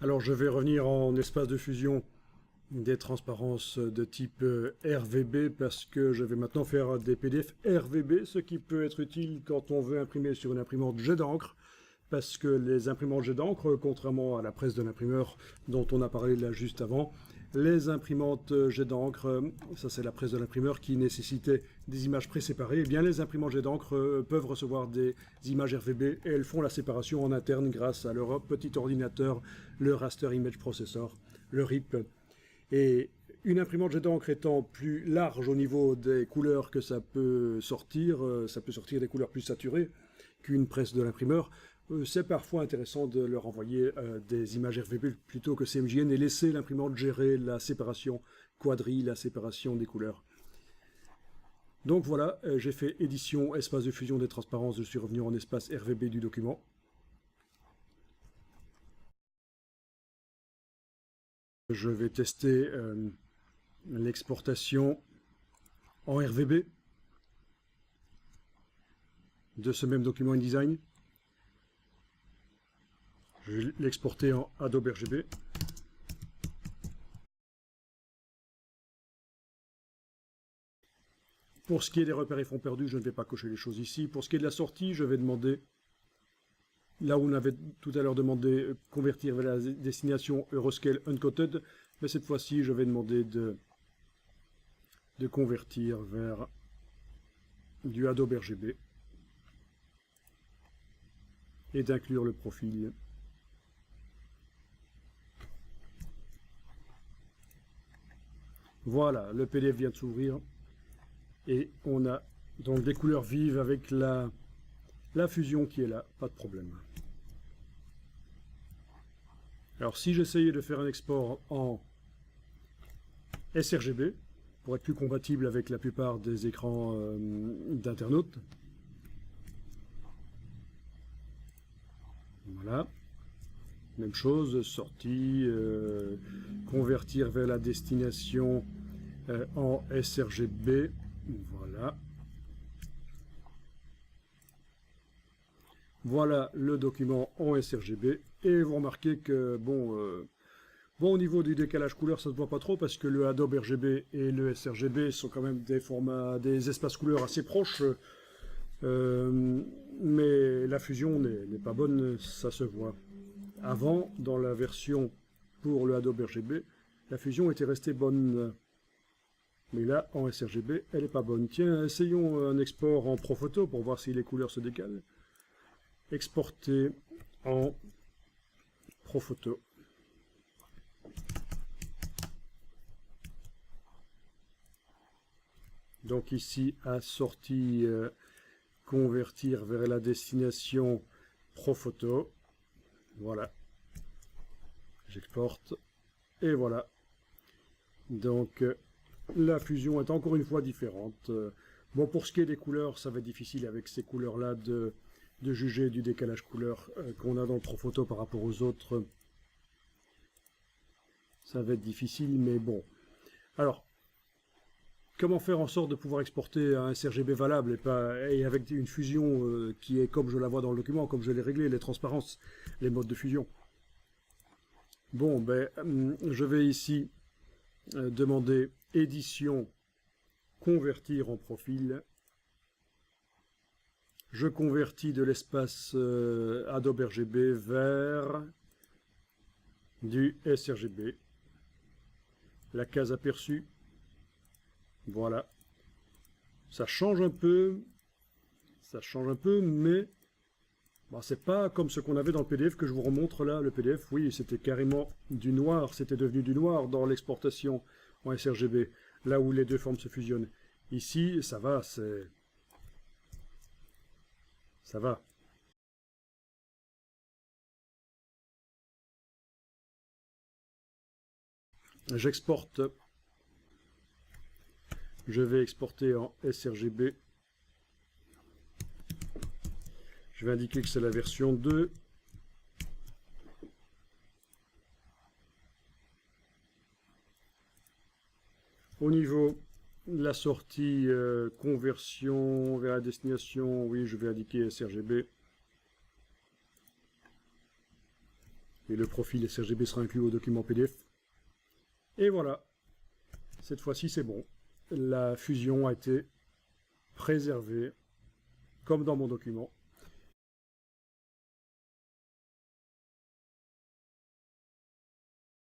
Alors je vais revenir en espace de fusion des transparences de type RVB parce que je vais maintenant faire des PDF RVB, ce qui peut être utile quand on veut imprimer sur une imprimante jet d'encre, parce que les imprimantes jet d'encre, contrairement à la presse de l'imprimeur dont on a parlé là juste avant, les imprimantes jet d'encre, ça c'est la presse de l'imprimeur qui nécessitait des images préséparées, et bien les imprimantes jet d'encre peuvent recevoir des images RVB et elles font la séparation en interne grâce à leur petit ordinateur, le Raster Image Processor, le RIP. Et une imprimante jet d'encre étant plus large au niveau des couleurs que ça peut sortir des couleurs plus saturées qu'une presse de l'imprimeur, c'est parfois intéressant de leur envoyer des images RVB plutôt que CMJN et laisser l'imprimante gérer la séparation quadrille, la séparation des couleurs. Donc voilà, j'ai fait édition, espace de fusion des transparences, je suis revenu en espace RVB du document. Je vais tester l'exportation en RVB de ce même document InDesign. Je vais l'exporter en Adobe RGB. Pour ce qui est des repères et fonds perdus, je ne vais pas cocher les choses ici. Pour ce qui est de la sortie, je vais demander, là où on avait tout à l'heure demandé convertir vers la destination Euroscale Uncoated, mais cette fois-ci, je vais demander de convertir vers du Adobe RGB et d'inclure le profil. Voilà, le PDF vient de s'ouvrir et on a donc des couleurs vives avec la fusion qui est là, pas de problème. Alors si j'essayais de faire un export en sRGB, pour être plus compatible avec la plupart des écrans d'internautes, voilà, même chose, sortie, convertir vers la destination en sRGB, voilà. Voilà le document en sRGB, et vous remarquez que, bon, au niveau du décalage couleur, ça ne se voit pas trop, parce que le Adobe RGB et le sRGB sont quand même des formats, des espaces couleurs assez proches, mais la fusion n'est pas bonne, ça se voit. Avant, dans la version pour le Adobe RGB, la fusion était restée bonne. Mais là, en sRGB, elle n'est pas bonne. Tiens, essayons un export en Profoto pour voir si les couleurs se décalent. Exporter en Profoto. Donc ici, à sortie, convertir vers la destination Profoto. Voilà. J'exporte. Et voilà. Donc, la fusion est encore une fois différente. Bon, pour ce qui est des couleurs, ça va être difficile avec ces couleurs-là de juger du décalage couleur qu'on a dans le Profoto par rapport aux autres. Ça va être difficile, mais bon. Alors, comment faire en sorte de pouvoir exporter un sRGB valable et avec une fusion qui est comme je la vois dans le document, comme je l'ai réglé, les transparences, les modes de fusion. Bon, ben, je vais ici demander édition, convertir en profil. Je convertis de l'espace Adobe RGB vers du sRGB. La case aperçue. Voilà. Ça change un peu, mais bon, c'est pas comme ce qu'on avait dans le PDF que je vous remontre là. Le PDF, oui, c'était carrément du noir, c'était devenu du noir dans l'exportation en sRGB, là où les deux formes se fusionnent. Ici, ça va, ça va. J'exporte. Je vais exporter en sRGB. Je vais indiquer que c'est la version 2. Au niveau de la sortie conversion vers la destination, oui, je vais indiquer sRGB. Et le profil sRGB sera inclus au document PDF. Et voilà, cette fois-ci c'est bon. La fusion a été préservée comme dans mon document.